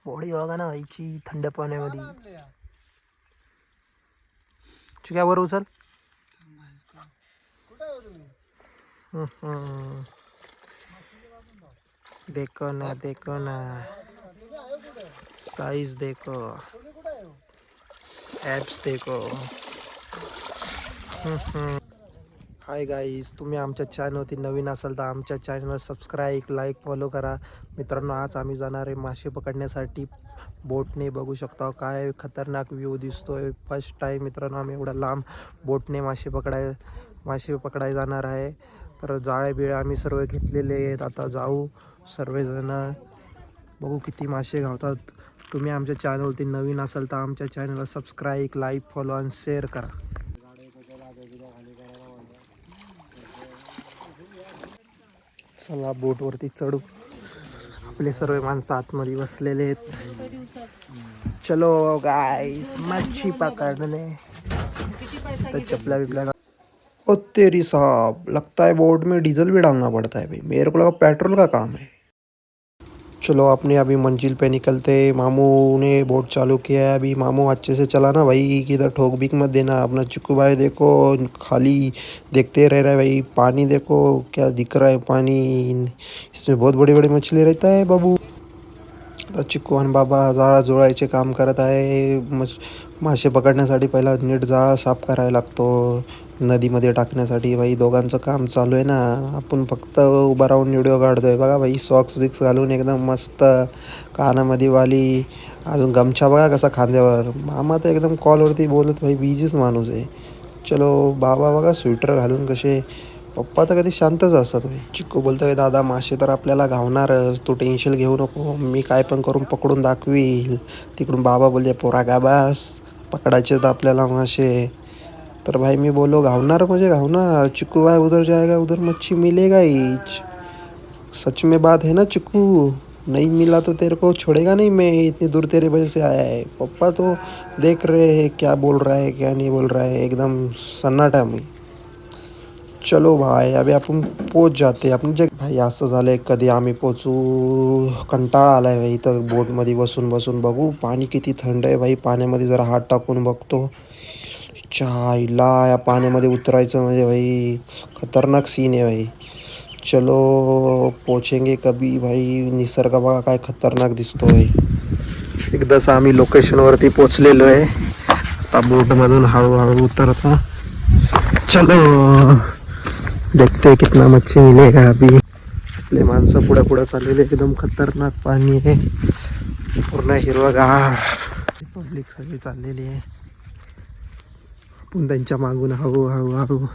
Body बघा ना व्हायची थंड पाण्यामध्ये. चिक्या वर उचल. देखो ना साइज देखो, ॲप्स देखो. हाय गाईज, तुम्ही आमच्या चॅनलवरती नवीन असाल तर आमच्या चॅनलला सबस्क्राईब, लाईक, फॉलो करा. मित्रांनो, आज आम्ही जाणार आहे मासे पकडण्यासाठी बोटने. बघू शकता काय खतरनाक व्ह्यू दिसतोय. फर्स्ट टाईम मित्रांनो आम्ही एवढा लांब बोटने मासे पकडायला जाणार आहे. तर जाळे बिळे आम्ही सर्व घेतलेले आहेत. आता जाऊ सर्वजण, बघू किती मासे गावतात. तुम्ही आमच्या चॅनलवरती नवीन असाल तर आमच्या चॅनलला सबस्क्राईब, लाईक, फॉलो आणि शेअर करा. चला बोटवरती चढू. आपले सर्व माणसं आतमध्ये बसलेले आहेत. चलो गाइस मच्छी पकड़ने. तो चपला बिपला. ओ तेरी साहब, लगता है बोट में डीजल भी डालना पड़ता है भाई. मेरे को लगा पेट्रोल का काम है. चलो अपने अभी मंजिल पे निकलते. मामू ने बोट चालू किया है. अभी मामू अच्छे से चलाना भाई, किधर ठोक बीक मत देना. अपना चिक्कू भाई देखो खाली देखते रह रहा है भाई. पानी देखो क्या दिख रहा है पानी. इसमें बहुत बड़ी बड़ी मछली रहता है बाबू. आता चिक्कू आणि बाबा जाळा जोडायचे काम करत आहे. मासे पकडण्यासाठी पहिला नीट जाळा साफ करायला लागतो नदीमध्ये टाकण्यासाठी. भाई दोघांचं काम चालू आहे ना. आपण फक्त उभा राहून व्हिडिओ काढतोय. बघा भाई, सॉक्स बिक्स घालून एकदम मस्त, कानामध्ये वाली, अजून गमछा बघा कसा खांद्यावर. मामा तर एकदम कॉलवरती बोलत भाई, बिझीच माणूस आहे. चलो बाबा बघा स्वेटर घालून कसे. पप्पा तर कधी शांतच असतात भाई. चिक्कू बोलतोय दादा मासे तर आपल्याला घावणारच, तू टेन्शन घेऊ नको, मी काय पण करून पकडून दाखवील. तिकडून बाबा बोलले पोरा का बस, पकडायचे तर आपल्याला मासे. तर भाई मी बोलो घावणार म्हणजे घावणार. चिक्कू भाई उधर जाएगा उधर मच्छी मिलेगा ही. सच में बात है ना चिक्कू, नहीं मिला तो तेरे को छोड़ेगा नहीं मैं, इतनी दूर तेरे वजह से आया है. पप्पा तो देख रहे हैं क्या बोल रहा है क्या नहीं बोल रहा है, एकदम सन्नाटा में. चलो भाई अभी आपण पोच जाते आपण जग. भाई असं झालंय, कधी आम्ही पोचू. कंटाळा आलाय भाई इथं बोटमध्ये बसून बसून. बघू पाणी किती थंड आहे भाई. पाण्यामध्ये जरा हात टाकून बघतो. चायला या पाण्यामध्ये उतरायचं म्हणजे भाई खतरनाक सीन आहे भाई. चलो पोचेंगे कभी भाई. निसर्ग बघा काय खतरनाक दिसतोय. एकदाच आम्ही लोकेशनवरती पोचलेलो आहे. आता बोटमधून हळूहळू उतरता. चलो देखते हैं कितना मच्छी मिलेगा. अभी आपले माणसं पुढे पुढे चाललेले. एकदम खतरनाक पाणी आहे, पूर्ण हिरवगार. पब्लिक सगळी चाललेली आहे. आपण त्यांच्या मागून हळू हळू हळू.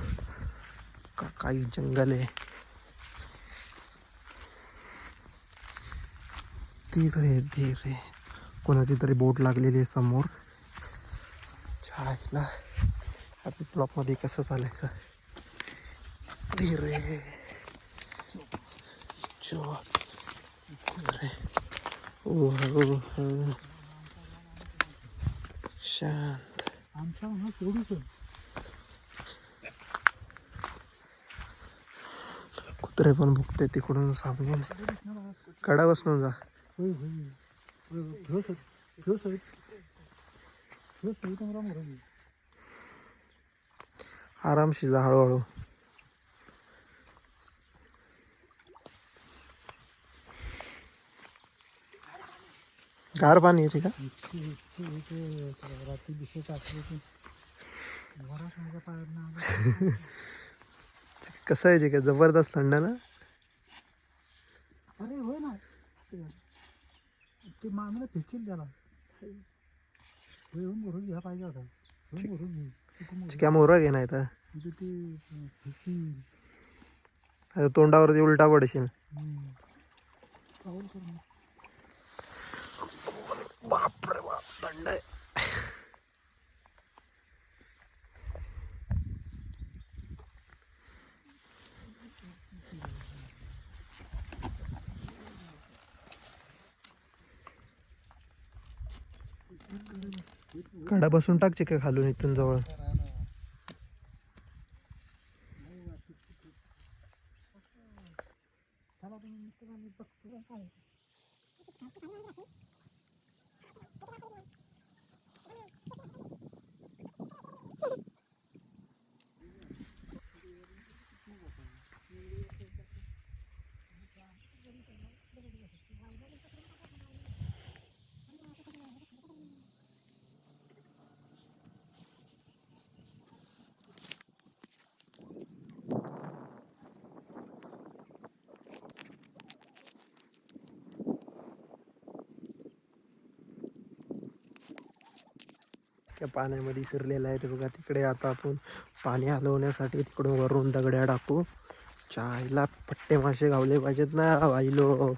काही जंगल आहे. धीरे धीरे कोणाची तरी बोट लागलेली आहे समोर. छायला हॅपी ब्लॉक मध्ये कसं चालायचं. धीरे जो शांत. कुत्रे पण भुकते तिकडून सामून. कडा बसणून जा. आरामशी जा हळूहळू. गार पाणी येते का. कसं आहे का जबरदस्त थंड ना. अरे होय ना, ते मागणं फेकील त्याला. मोहर घ्या पाहिजे होता. चिक्या मोहरा घे नाही तर फेकील तोंडावरती उलटा पडशील. बापरे बाप थंड आहे. कडा बसून टाक चिक्या खालून इथून जवळ. त्या पाण्यामध्ये शिरलेलं आहे ते बघा. तिकडे आता आपण पाणी हलवण्यासाठी तिकडून वरून दगड्या टाकू. चायला पट्टे मासे गावले पाहिजेत ना भाईलो.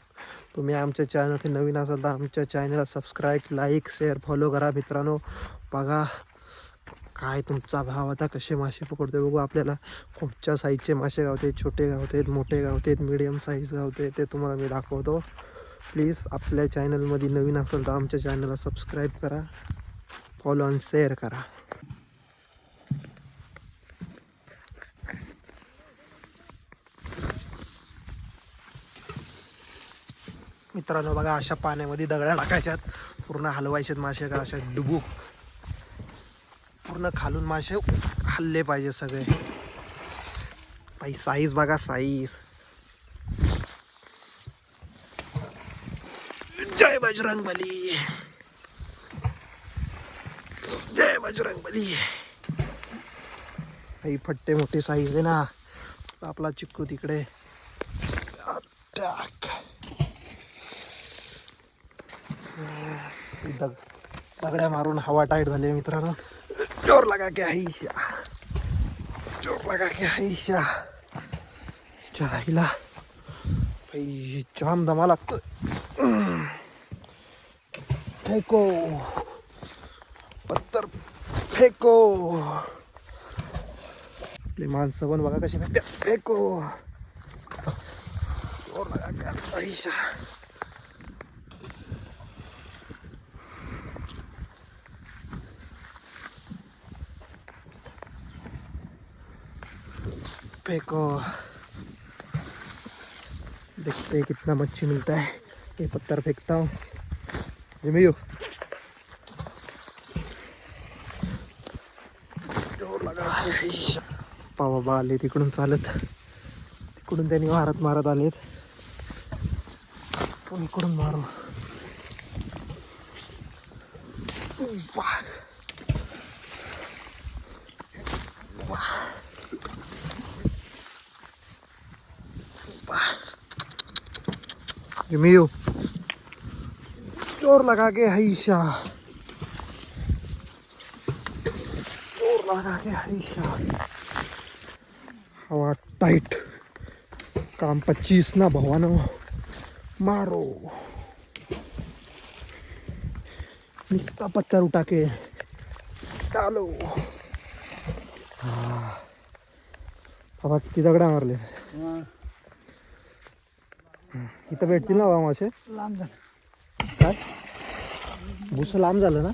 तुम्ही आमच्या चॅनल नवीन असाल तर आमच्या चॅनलला सबस्क्राईब, लाईक, शेअर, फॉलो करा मित्रांनो. बघा काय तुमचा भाव आता कसे मासे पकडतो बघू. आपल्याला कुठच्या साईजचे मासे गावते, छोटे गावतात, मोठे गावतात, मीडियम साईज गावते ते तुम्हाला मी दाखवतो. प्लीज आपल्या चॅनलमध्ये नवीन असेल तर आमच्या चॅनलला सबस्क्राईब करा, फॉलो आणि शेअर करा. मित्रांनो बघा अशा पाण्यामध्ये दगड्या टाकायच्यात, पूर्ण हलवायच्यात मासे का अशा डुबू. पूर्ण खालून मासे हल्ले पाहिजे सगळे. भाई साईज बघा साईज. जय बजरंग बली, जय बजरंग बली. काही फट्टे मोठे साईज आहे ना. आपला चिक्कू तिकडे. दगड्या मारून हवा टाईट झाली मित्रांनो. जोर लगा के हैशा, जोर लगा के हैशा. राहिला भाई जाम दमा लागतो. फेको पत्तर, फेको. आपली माणसं पण बघा कशी फेकते. फेको, जोर लगा के हैशा. फेको. देखते हैं कितना मच्छी मिलता है. ये पत्थर फेंकता हूँ. जिमियो जोर लगा. बाबा आले तिकडून चालत. तिकडून त्यांनी मारत मारत आलेत. पण इकडून मारू. जिमियो जोर लगा के हैशा, जोर लगा के हैशा. हवा टाइट. काम 25 ना भावानो. मारो निस्ता पत्थर उठा के डालो. हवा किती दगडा मारले. इथं भेटतील ना बा मासे. लांब झालं काय भुस लांब झालं ना.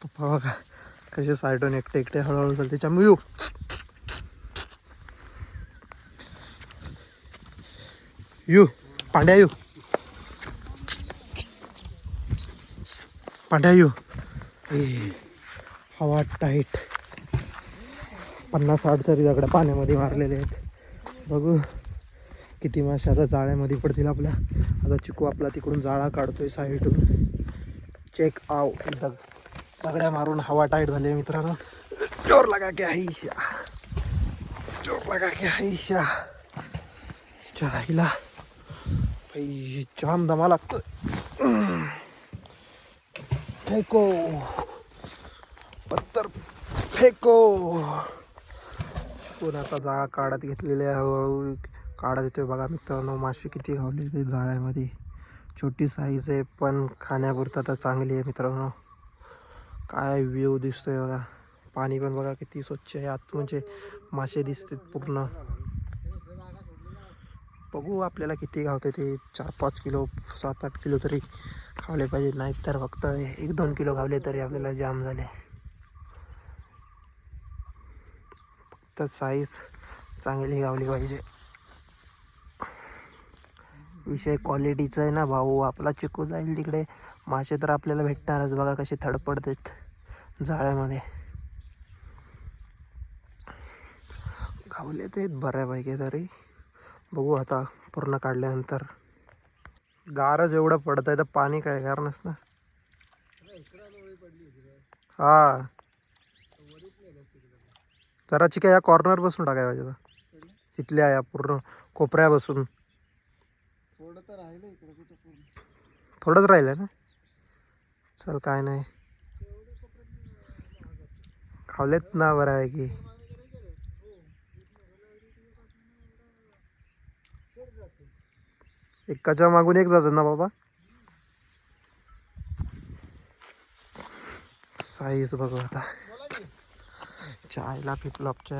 पप्पा बघा कसे साईडून एकटे एकटे हळूहळू चालते. त्याच्यामुळे you Pandya you, Pandya you. हवा टाईट. 50-60 तरी दगड पाण्यामध्ये मारलेले आहेत. बघू किती मासे आता जाळ्यामध्ये पडतील आपल्या. आता चिकू आपला तिकडून जाळा काढतोय साईडून. Check out. दगड्या मारून हवा टाईट झाली मित्रांनो. जोर लगा के हैशा, जोर लगा के हैशा. राहिला भाई जाम दमा लागतो. फेको पत्तर, फेको. चिकून आता जाळा काढत घेतलेले आहे. हळूहळू काढत येतोय बघा मित्रांनो. मासे किती गावले ते जाळ्यामध्ये. छोटी साईज आहे पण खाण्यापुरता तर चांगली आहे मित्रांनो. काय व्ह्यू दिसतोय बघा. पाणी पण बघा किती स्वच्छ आहे. आत म्हणजे मासे दिसतात पूर्ण. बघू आपल्याला किती गावते ते. 4-5 किलो 7-8 किलो तरी खावले पाहिजे. नाहीत तर फक्त 1-2 किलो गावले तरी आपल्याला जाम झाले. फक्त साईज चांगली गावली पाहिजे. विषय क्वालिटीचा आहे ना भाऊ. आपला चिकू जाईल तिकडे, मासे तर आपल्याला भेटणारच. बघा कसे थडपडतात जाळ्यामध्ये. गावले ते बऱ्यापैकी तरी. बघू आता पूर्ण काढल्यानंतर. गारच एवढं पडत आहे तर पाणी काय कारणच ना. हा जरा चिका या कॉर्नर बसून टाकाय पाहिजे होतं. इथल्या या पूर्ण कोपऱ्यापासून. थोडंच राहिलं ना. चल काय नाही, खावलेत ना बरं आहे की. एकाच्या मागून एक जातात ना बाबा. साईज बघू आता. चायला फ्लिपफ्लॉपच्या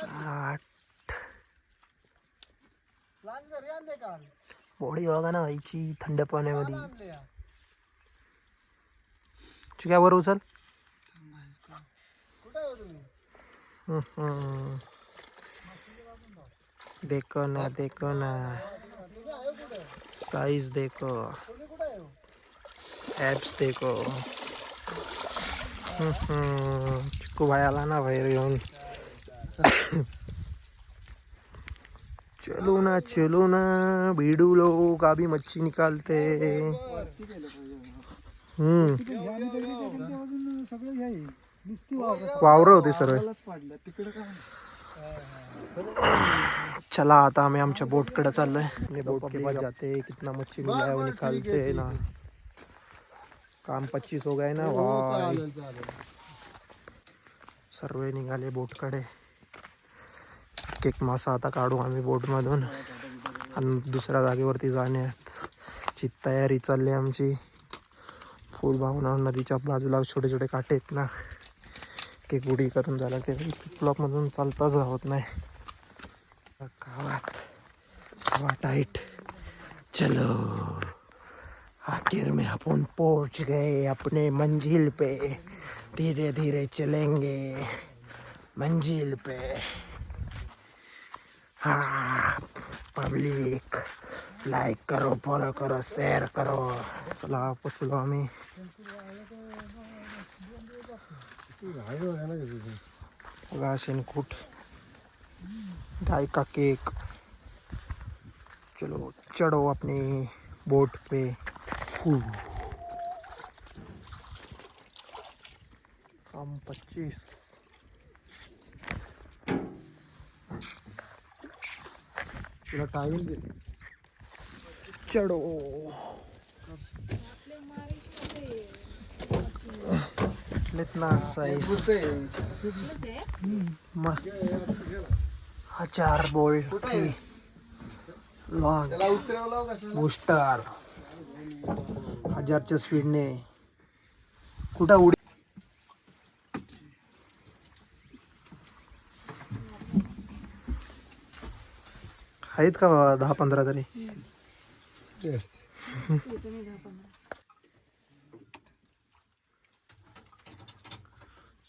8 बॉडी बघा ना व्हायची थंड पाण्यामध्ये. चिक्यावर उचल. देखो ना साइज देखो, एप्स देखो. चिक्कू भाई आला ना बाहेर येऊन. चलो ना बीडू लोग अभी मच्छी निकालते. वावर होते सर्व. चला आता आम्ही आमच्या बोटकडे चाललोय. बोट के पास जाते, कितना मच्छी मिला है वो निकालते है ना. काम 25 हो गए ना भाई. सर्व निघाले बोटकडे. एक मासा आता काढू आम्ही बोटमधून आणि दुसऱ्या जागेवरती जाण्याची तयारी चालली आमची. फुल भावना नदीच्या बाजूला छोटे छोटे काटे आहेत ना, एक बुडी करून झाला ते फ्लॉपमधून चालताच होत नाही. गावात हवा टाइट. चलो आखिर में अपन पहुंच गए अपने मंजिल पे. धीरे धीरे चलेंगे मंजिल पे. हाँ पब्लिक लाइक करो, फॉलो करो, शेअर करो. चला पोचलो आम्ही. बघा शेणकूट, गाय का केक. चलो चढ़ो अपनी बोट पे. काम 25. तुला टाइम दे. चढ़ो. इतना साइज. हा 4 बोल्ट लॉन्च बूस्टर 1000च्या स्पीडने. कुठं उडी आहेत का 10-15 तरी.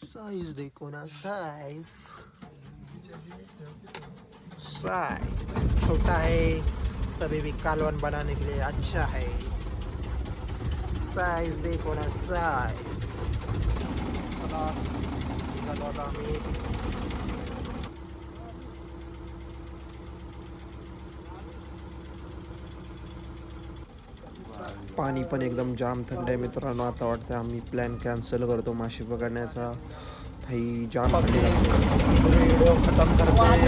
साइज देखो ना साइज. छोटा है तभी भी कालवन बनाने के लिए अच्छा है. साइज देखो ना साइज. चला निघालो आता आम्ही. पाणी पण एकदम जाम थंड आहे मित्रांनो. आता वाटतं आम्ही प्लॅन कॅन्सल करतो मासे पकडण्याचा. भाई जाम व्हिडिओ खत्म करते हैं.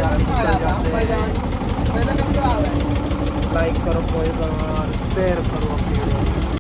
लाइक करो, शेयर करो.